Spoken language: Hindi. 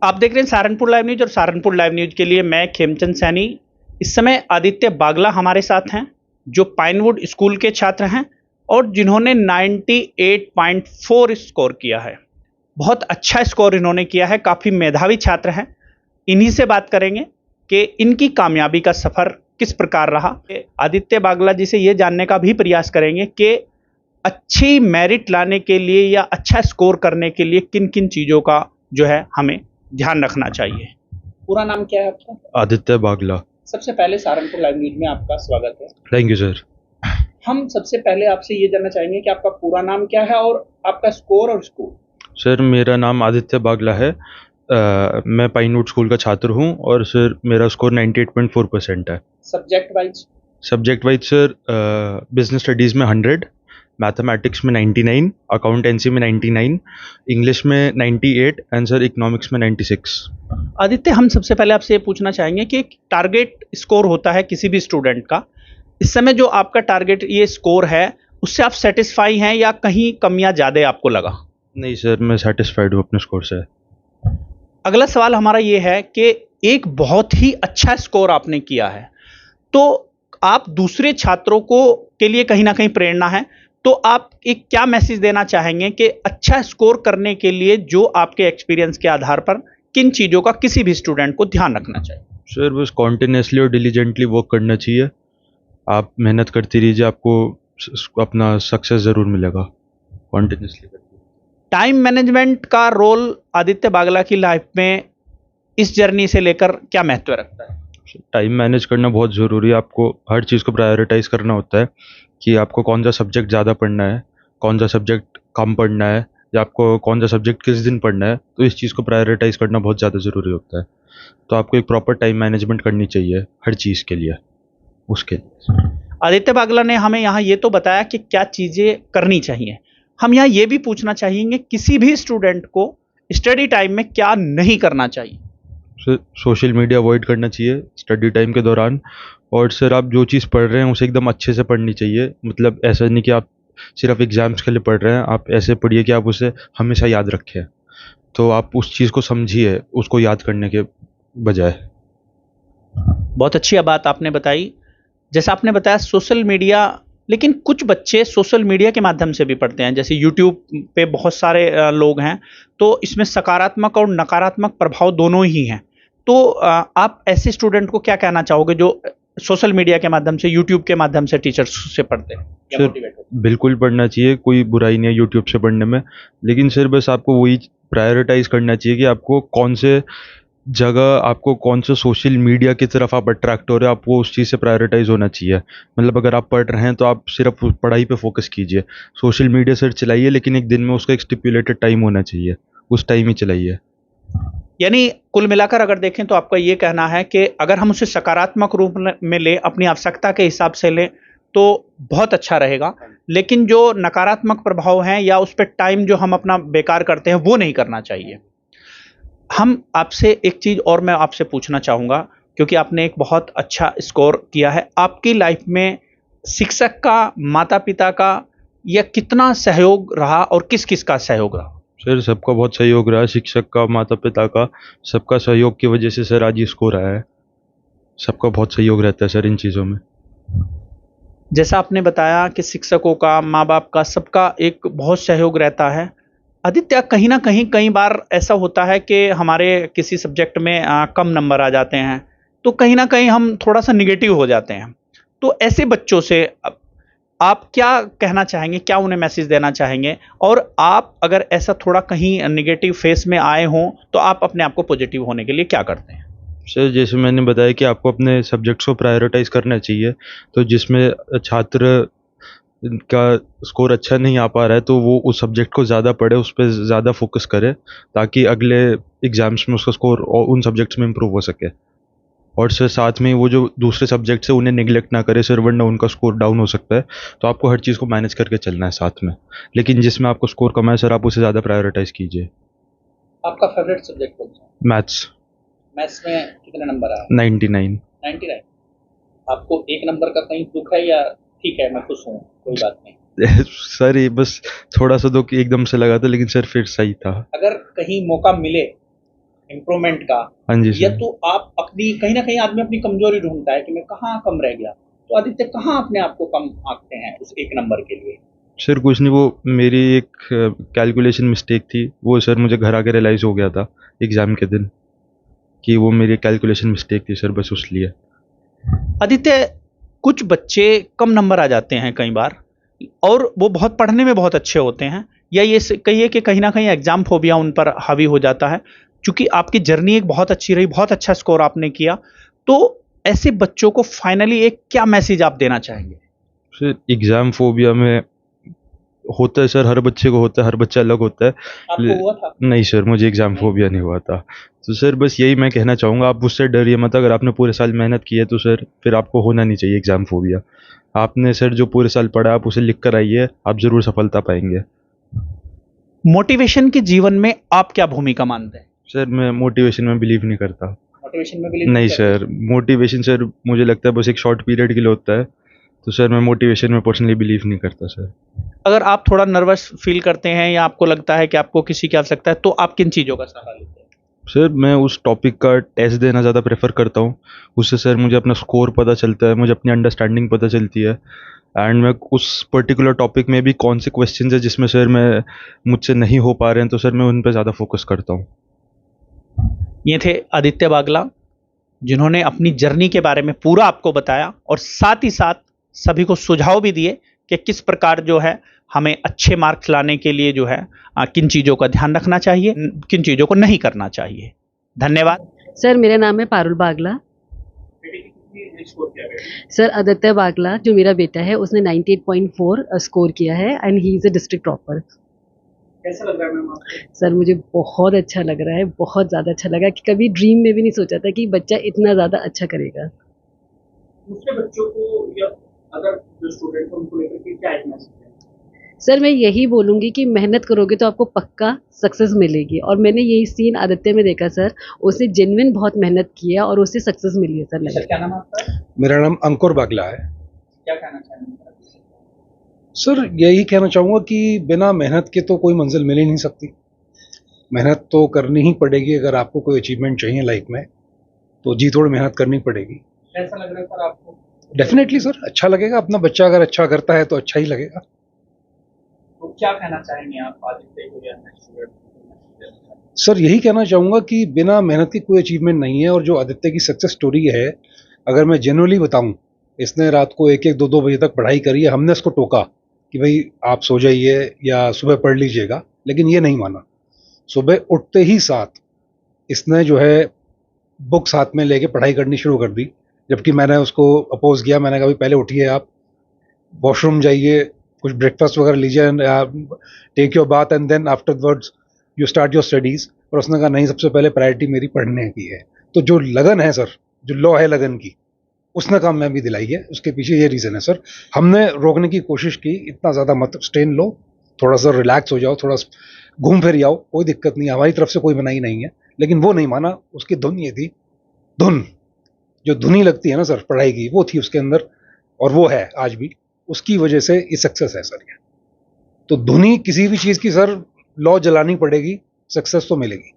आप देख रहे हैं सहारनपुर लाइव न्यूज और सहारनपुर लाइव न्यूज के लिए मैं खेमचंद सैनी। इस समय आदित्य बागला हमारे साथ हैं जो पाइनवुड स्कूल के छात्र हैं और जिन्होंने 98.4 स्कोर किया है। बहुत अच्छा स्कोर इन्होंने किया है, काफ़ी मेधावी छात्र हैं। इन्हीं से बात करेंगे कि इनकी कामयाबी का सफ़र किस प्रकार रहा। आदित्य बागला जी से ये जानने का भी प्रयास करेंगे कि अच्छी मेरिट लाने के लिए या अच्छा स्कोर करने के लिए किन किन चीज़ों का जो है हमें ध्यान रखना चाहिए। पूरा नाम क्या है आपका? आदित्य बागला। सबसे पहले सहारनपुर लाइव न्यूज में आपका स्वागत है। Thank you sir. हम सबसे पहले आपसे ये जानना चाहेंगे कि आपका पूरा नाम क्या है और आपका स्कोर और स्कूल। सर मेरा नाम आदित्य बागला है। मैं पाइनवुड स्कूल का छात्र हूँ और सर मेरा स्कोर 98.4% है। Subject wise sir business studies में 100, मैथमेटिक्स में 99, अकाउंटेंसी में 99, इंग्लिश में 98 एंड सर इकोनॉमिक्स में 96। आदित्य, हम सबसे पहले आपसे ये पूछना चाहेंगे कि एक टारगेट स्कोर होता है किसी भी स्टूडेंट का। इस समय जो आपका टारगेट ये स्कोर है उससे आप सेटिस्फाई हैं या कहीं कमियां ज़्यादा आपको लगा? नहीं सर, मैं सेटिस्फाइड हूँ अपने स्कोर से। अगला सवाल हमारा ये है कि एक बहुत ही अच्छा स्कोर आपने किया है, तो आप दूसरे छात्रों को के लिए कहीं ना कहीं प्रेरणा है, तो आप एक क्या मैसेज देना चाहेंगे कि अच्छा स्कोर करने के लिए जो आपके एक्सपीरियंस के आधार पर किन चीज़ों का किसी भी स्टूडेंट को ध्यान रखना चाहिए? सर बस कॉन्टिन्यूसली और डिलीजेंटली वर्क करना चाहिए। आप मेहनत करते रहिए, आपको अपना सक्सेस ज़रूर मिलेगा। कॉन्टिन्यूसली करते। टाइम मैनेजमेंट का रोल आदित्य बागला की लाइफ में इस जर्नी से लेकर क्या महत्व रखता है? टाइम मैनेज करना बहुत ज़रूरी है। आपको हर चीज़ को प्रायोरिटाइज़ करना होता है कि आपको कौन सा सब्जेक्ट ज़्यादा पढ़ना है, कौन सा सब्जेक्ट कम पढ़ना है, या आपको कौन सा सब्जेक्ट किस दिन पढ़ना है। तो इस चीज़ को प्रायोरिटाइज़ करना बहुत ज़्यादा ज़रूरी होता है। तो आपको एक प्रॉपर टाइम मैनेजमेंट करनी चाहिए हर चीज़ के लिए। उसके आदित्य बागला ने हमें यहाँ ये तो बताया कि क्या चीज़ें करनी चाहिए। हम यहाँ ये भी पूछना चाहेंगे किसी भी स्टूडेंट को स्टडी टाइम में क्या नहीं करना चाहिए? सोशल मीडिया अवॉइड करना चाहिए स्टडी टाइम के दौरान। और सर आप जो चीज़ पढ़ रहे हैं उसे एकदम अच्छे से पढ़नी चाहिए। मतलब ऐसा नहीं कि आप सिर्फ एग्ज़ाम्स के लिए पढ़ रहे हैं, आप ऐसे पढ़िए कि आप उसे हमेशा याद रखें। तो आप उस चीज़ को समझिए उसको याद करने के बजाय। बहुत अच्छी बात आपने बताई। जैसा आपने बताया सोशल मीडिया, लेकिन कुछ बच्चे सोशल मीडिया के माध्यम से भी पढ़ते हैं, जैसे यूट्यूब पे बहुत सारे लोग हैं, तो इसमें सकारात्मक और नकारात्मक प्रभाव दोनों ही हैं। तो आप ऐसे स्टूडेंट को क्या कहना चाहोगे जो सोशल मीडिया के माध्यम से, यूट्यूब के माध्यम से टीचर्स से पढ़ते हैं या सर मोटिवेट होते हैं? बिल्कुल पढ़ना चाहिए, कोई बुराई नहीं है यूट्यूब से पढ़ने में। लेकिन सर बस आपको वही प्रायोरिटाइज़ करना चाहिए कि आपको कौन से जगह, आपको कौन से सोशल मीडिया की तरफ आप अट्रैक्ट हो रहे हैं, आपको उस चीज़ से प्रायोरिटाइज़ होना चाहिए। मतलब अगर आप पढ़ रहे हैं तो आप सिर्फ पढ़ाई पे फोकस कीजिए। सोशल मीडिया सर चलाइए, लेकिन एक दिन में उसका एक स्टिपुलेटेड टाइम होना चाहिए, उस टाइम ही चलाइए। यानी कुल मिलाकर अगर देखें तो आपका ये कहना है कि अगर हम उसे सकारात्मक रूप में लें, अपनी आवश्यकता के हिसाब से लें, तो बहुत अच्छा रहेगा। लेकिन जो नकारात्मक प्रभाव हैं या उस पे टाइम जो हम अपना बेकार करते हैं वो नहीं करना चाहिए। हम आपसे एक चीज़ और मैं आपसे पूछना चाहूँगा, क्योंकि आपने एक बहुत अच्छा स्कोर किया है। आपकी लाइफ में शिक्षक का, माता-पिता का या कितना सहयोग रहा और किस-किस का सहयोग रहा? सर सबका बहुत सहयोग रहा है, शिक्षक का, माता पिता का, सबका सहयोग की वजह से सर आज ये स्कोर आया है। सबका बहुत सहयोग रहता है सर इन चीज़ों में। जैसा आपने बताया कि शिक्षकों का, माँ-बाप का, सबका एक बहुत सहयोग रहता है। आदित्य, कहीं न कहीं कई बार ऐसा होता है कि हमारे किसी सब्जेक्ट में कम नंबर आ जाते हैं, तो कहीं न कहीं हम थोड़ा-सा नेगेटिव हो जाते हैं। तो ऐसे बच्चों से आप क्या कहना चाहेंगे? क्या उन्हें मैसेज देना चाहेंगे? और आप अगर ऐसा थोड़ा कहीं नेगेटिव फेज़ में आए हों, तो आप अपने आप को पॉजिटिव होने के लिए क्या करते हैं? सर जैसे मैंने बताया कि आपको अपने सब्जेक्ट्स को प्रायोरिटाइज़ करना चाहिए। तो जिसमें छात्र का स्कोर अच्छा नहीं आ पा रहा है तो वो उस सब्जेक्ट को ज़्यादा पढ़े, उस पे ज़्यादा फोकस करे, ताकि अगले एग्ज़ाम्स में उसका स्कोर और उन सब्जेक्ट्स में इम्प्रूव हो सके। और सर साथ में वो जो दूसरे सब्जेक्ट्स है उन्हें नेग्लेक्ट ना करे सर, वरना उनका स्कोर डाउन हो सकता है। तो आपको हर चीज़ को मैनेज करके चलना है साथ में, लेकिन जिसमें आपको स्कोर कम है सर आप उसे ज़्यादा प्रायोरिटाइज़ कीजिए। आपका फेवरेट सब्जेक्ट कौन-सा है? मैथ्स। मैथ्स में कितने नंबर आए? 99। 99। आपको 1 नंबर का कहीं दुःख है या ठीक है, मैं खुश हूँ, कोई बात नहीं? सर ये बस थोड़ा सा तो एकदम से लगा था, लेकिन सर फिर सही था। अगर कहीं मौका मिले इम्प्रूवमेंट का, हाँ जी या सर। तो आप अपनी कहीं ना कहीं आदमी अपनी कमजोरी ढूंढता है कि मैं कहाँ कम रह गया, तो आदित्य कहाँ अपने आप को कम आंकते हैं उस एक नंबर के लिए? सर कुछ नहीं, वो मेरी एक कैलकुलेशन मिस्टेक थी, वो सर मुझे घर आके रियलाइज़ हो गया था एग्ज़ाम के दिन कि वो मेरी कैलकुलेशन मिस्टेक थी सर, बस उसलिए। आदित्य, कुछ बच्चे कम नंबर आ जाते हैं कई बार, और वो बहुत पढ़ने में बहुत अच्छे होते हैं, या ये कहिए कि कहीं ना कहीं एग्जाम फोबिया उन पर हावी हो जाता है। चूंकि आपकी जर्नी एक बहुत अच्छी रही, बहुत अच्छा स्कोर आपने किया, तो ऐसे बच्चों को फाइनली एक क्या मैसेज आप देना चाहेंगे? सर एग्ज़ाम फोबिया में होता है सर, हर बच्चे को होता है, हर बच्चा अलग होता है। आपको हुआ था? नहीं सर, मुझे एग्ज़ाम फोबिया नहीं हुआ था। तो सर बस यही मैं कहना चाहूँगा, आप उससे डरिए मत। अगर आपने पूरे साल मेहनत की है तो सर फिर आपको होना नहीं चाहिए एग्ज़ाम फोबिया। आपने सर जो पूरे साल पढ़ा आप उसे लिख कर आइए, आप ज़रूर सफलता पाएंगे। मोटिवेशन के जीवन में आप क्या भूमिका मानते हैं? सर मैं मोटिवेशन में बिलीव नहीं करता। मोटिवेशन में बिलीव नहीं करते? सर, मोटिवेशन सर मुझे लगता है बस एक शॉर्ट पीरियड के लिए होता है। तो सर मैं मोटिवेशन में पर्सनली बिलीव नहीं करता सर। अगर आप थोड़ा नर्वस फील करते हैं या आपको लगता है कि आपको किसी की आवश्यकता है, तो आप किन चीज़ों का सहारा लेते हैं? सर मैं उस टॉपिक का टेस्ट देना ज़्यादा प्रेफर करता हूँ। उससे सर मुझे अपना स्कोर पता चलता है, मुझे अपनी अंडरस्टैंडिंग पता चलती है, एंड मैं उस पर्टिकुलर टॉपिक में भी कौन से क्वेश्चंस है जिसमें सर मैं मुझसे नहीं हो पा रहे हैं, तो सर मैं उन पे ज़्यादा फोकस करता हूँ। ये थे आदित्य बागला, जिन्होंने अपनी जर्नी के बारे में पूरा आपको बताया, और साथ ही साथ सभी को सुझाव भी दिए कि किस प्रकार जो है हमें अच्छे मार्क्स लाने के लिए जो है किन चीज़ों का ध्यान रखना चाहिए, किन चीज़ों को नहीं करना चाहिए। धन्यवाद। सर मेरा नाम है पारुल बागला। सर आदित्य बागला जो मेरा बेटा है उसने 98.4 स्कोर किया है and he is a district topper. कैसा लग रहा है मैम आपको? सर मुझे बहुत अच्छा लग रहा है, बहुत ज़्यादा अच्छा लगा कि कभी ड्रीम में भी नहीं सोचा था कि बच्चा इतना ज़्यादा अच्छा करेगा। दूसरे बच्चों को या अदर जो स्टूडेंट हैं उनको लेकर के क्या एक मैसेज है? सर मैं यही बोलूँगी कि मेहनत करोगे तो आपको पक्का सक्सेस मिलेगी, और मैंने यही सीन आदित्य में देखा सर, उसने जेन्युइन बहुत मेहनत की है और उसे सक्सेस मिली है सर। सर क्या नाम है आपका? मेरा नाम अंकुर बागला है। क्या कहना चाहेंगे सर यही कहना चाहूँगा कि बिना मेहनत के तो कोई मंजिल मिल ही नहीं सकती। मेहनत तो करनी ही पड़ेगी। अगर आपको कोई अचीवमेंट चाहिए लाइफ में तो जी तोड़ मेहनत करनी पड़ेगी। कैसा लग रहा है सर आपको? डेफिनेटली सर अच्छा लगेगा। अपना बच्चा अगर अच्छा करता है तो अच्छा ही लगेगा। तो क्या कहना चाहेंगे आप आदित्य को या स्टूडेंट? सर यही कहना चाहूँगा कि बिना मेहनत की कोई अचीवमेंट नहीं है। और जो आदित्य की सक्सेस स्टोरी है, अगर मैं जेन्युइनली बताऊँ, इसने रात को 1-1, 2-2 बजे तक पढ़ाई करी है। हमने इसको टोका कि भाई आप सो जाइए या सुबह पढ़ लीजिएगा, लेकिन ये नहीं माना। सुबह उठते ही साथ इसने जो है बुक साथ में लेके पढ़ाई करनी शुरू कर दी। जबकि मैंने उसको अपोज किया, मैंने कहा भाई पहले उठिए, आप वॉशरूम जाइए, कुछ ब्रेकफास्ट वगैरह लीजिए, take your bath and then afterwards you start your studies. और उसने कहा नहीं, सबसे पहले प्रायोरिटी मेरी पढ़ने की है। तो जो लगन है सर, जो लॉ है लगन की, उसने कामयाबी दिलाई है। उसके पीछे ये रीज़न है सर। हमने रोकने की कोशिश की, इतना ज़्यादा मत स्ट्रेन लो, थोड़ा सा रिलैक्स हो जाओ, थोड़ा घूम फिर आओ, कोई दिक्कत नहीं है, हमारी तरफ से कोई मनाही नहीं है। लेकिन वो नहीं माना। उसकी धुन ये थी, धुन जो धुनी लगती है ना सर पढ़ाई की, वो थी उसके अंदर, और वो है आज भी। उसकी वजह से ये सक्सेस है सर। ये तो धुनी किसी भी चीज़ की सर, लॉ जलानी पड़ेगी, सक्सेस तो मिलेगी।